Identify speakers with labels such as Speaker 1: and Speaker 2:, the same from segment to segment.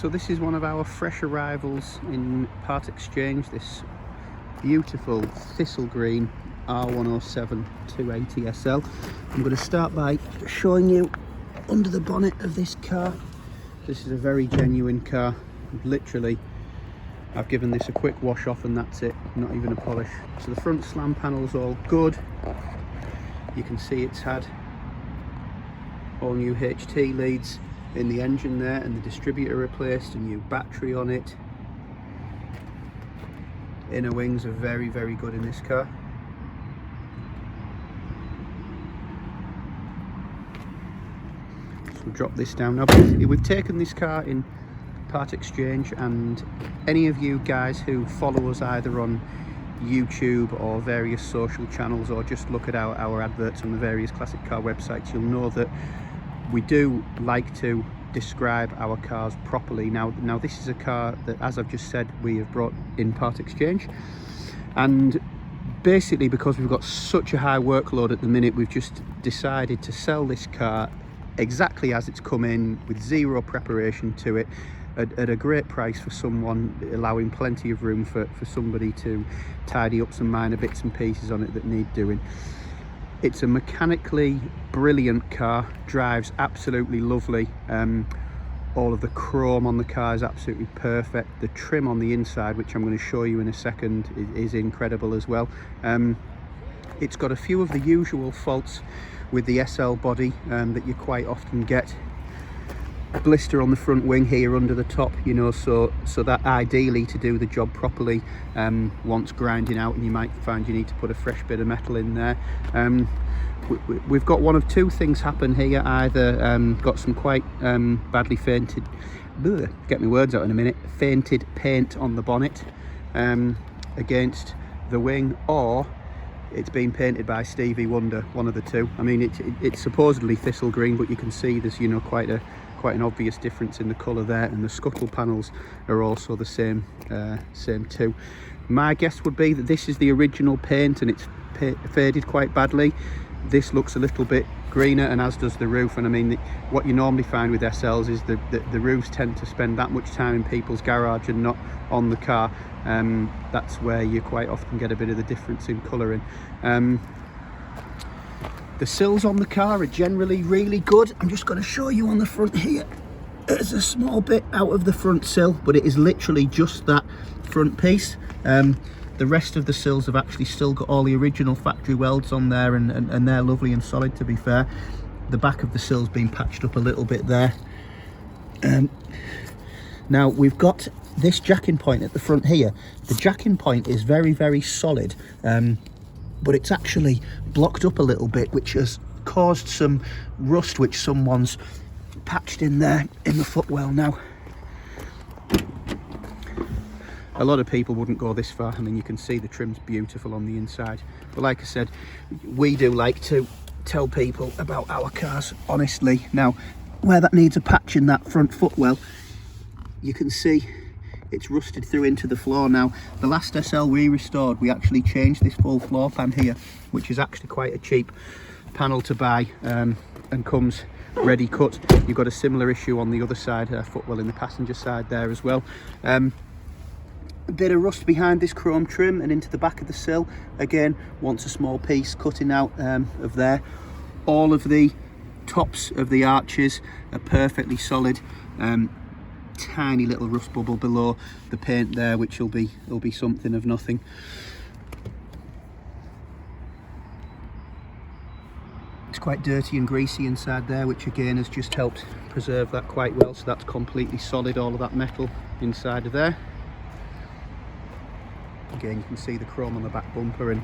Speaker 1: So this is one of our fresh arrivals in part exchange, this beautiful thistle green r107 280 SL. I'm going to start by showing you under the bonnet of this car. This is a very genuine car. Literally, I've given this a quick wash off and that's it, not even a polish. So the front slam panel's all good. You can see it's had all new HT leads in the engine there, and the distributor replaced, a new battery on it. Inner wings are very, very good in this car. So we'll drop this down now. We've taken this car in part exchange, and any of you guys who follow us either on YouTube or various social channels, or just look at our adverts on the various classic car websites, you'll know that we do like to describe our cars properly. Now this is a car that, as I've just said, we have brought in part exchange, and basically because we've got such a high workload at the minute, we've just decided to sell this car exactly as it's come in, with zero preparation to it, at a great price for someone, allowing plenty of room for somebody to tidy up some minor bits and pieces on it that need doing. It's a mechanically brilliant car, drives absolutely lovely. All of the chrome on the car is absolutely perfect. The trim on the inside, which I'm going to show you in a second, is incredible as well. It's got a few of the usual faults with the SL body that you quite often get. A blister on the front wing here under the top, you know, so that ideally, to do the job properly, wants grinding out, and you might find you need to put a fresh bit of metal in there. We've got one of two things happen here: either got some quite badly fainted, get my words out in a minute, fainted paint on the bonnet against the wing, or it's been painted by Stevie Wonder, one of the two. I mean, it's supposedly thistle green, but you can see there's, you know, quite an obvious difference in the colour there, and the scuttle panels are also the same too. My guess would be that this is the original paint and it's faded quite badly. This looks a little bit greener, and as does the roof. And I mean, what you normally find with SLs is the roofs tend to spend that much time in people's garage and not on the car. That's where you quite often get a bit of the difference in colouring. The sills on the car are generally really good. I'm just going to show you on the front here. There's a small bit out of the front sill, but it is literally just that front piece. The rest of the sills have actually still got all the original factory welds on there, and they're lovely and solid, to be fair. The back of the sill's been patched up a little bit there. Now we've got this jacking point at the front here. The jacking point is very, very solid, but it's actually blocked up a little bit, which has caused some rust, which someone's patched in there in the footwell. Now, a lot of people wouldn't go this far. I mean, you can see the trim's beautiful on the inside, but like I said, we do like to tell people about our cars honestly. Now, where that needs a patch in that front footwell, you can see it's rusted through into the floor. Now, the last SL we restored, we actually changed this full floor pan here, which is actually quite a cheap panel to buy, and comes ready cut. You've got a similar issue on the other side, footwell in the passenger side there as well. A bit of rust behind this chrome trim and into the back of the sill. Again, wants a small piece cutting out of there. All of the tops of the arches are perfectly solid. Tiny little rust bubble below the paint there, which will be something of nothing. It's quite dirty and greasy inside there, which again has just helped preserve that quite well. So that's completely solid, all of that metal inside of there. Again, you can see the chrome on the back bumper, and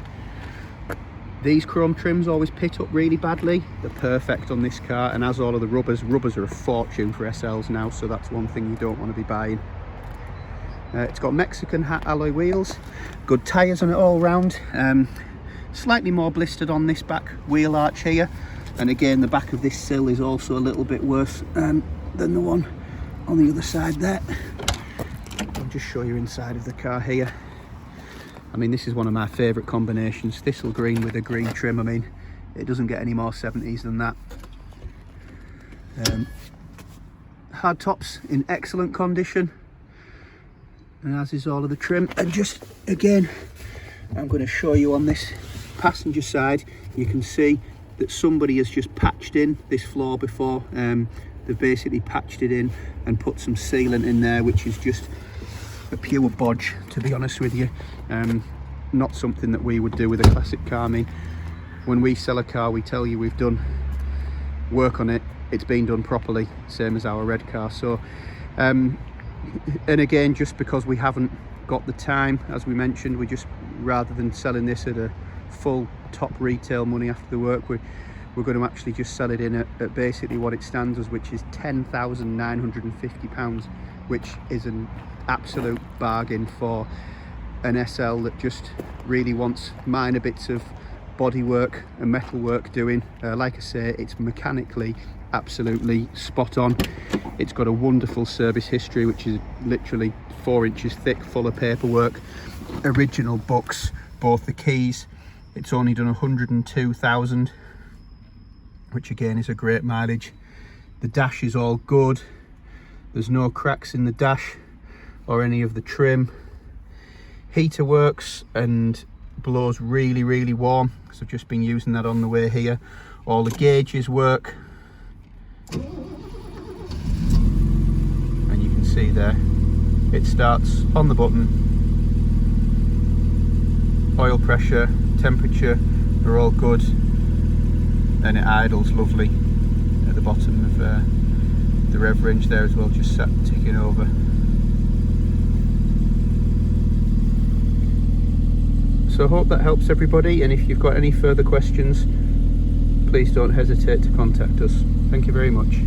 Speaker 1: these chrome trims always pit up really badly. They're perfect on this car, and as all of the rubbers are a fortune for SLs now, so that's one thing you don't want to be buying. It's got Mexican hat alloy wheels, good tyres on it all round. Slightly more blistered on this back wheel arch here, and again the back of this sill is also a little bit worse than the one on the other side there. I'll just show you inside of the car here. I mean, this is one of my favourite combinations, thistle green with a green trim. I mean, it doesn't get any more 70s than that. hard tops in excellent condition, and as is all of the trim. And just again, I'm going to show you on this passenger side, you can see that somebody has just patched in this floor before. They've basically patched it in and put some sealant in there, which is just a pure bodge, to be honest with you. Not something that we would do with a classic car. I mean, when we sell a car, we tell you we've done work on it, it's been done properly, same as our red car. So and again, just because we haven't got the time, as we mentioned, we just, rather than selling this at a full top retail money after the work, we're going to actually just sell it in at basically what it stands as, which is £10,950, which is an absolute bargain for an SL that just really wants minor bits of bodywork and metalwork doing. Like I say, it's mechanically absolutely spot on. It's got a wonderful service history, which is literally 4 inches thick, full of paperwork, original books, both the keys. It's only done 102,000, which again is a great mileage. The dash is all good. There's no cracks in the dash or any of the trim. Heater works and blows really, really warm, because I've just been using that on the way here. All the gauges work, and you can see there, it starts on the button. Oil pressure, temperature are all good, and it idles lovely at the bottom of the rev range there as well, just sat ticking over. So I hope that helps everybody, and if you've got any further questions, please don't hesitate to contact us. Thank you very much.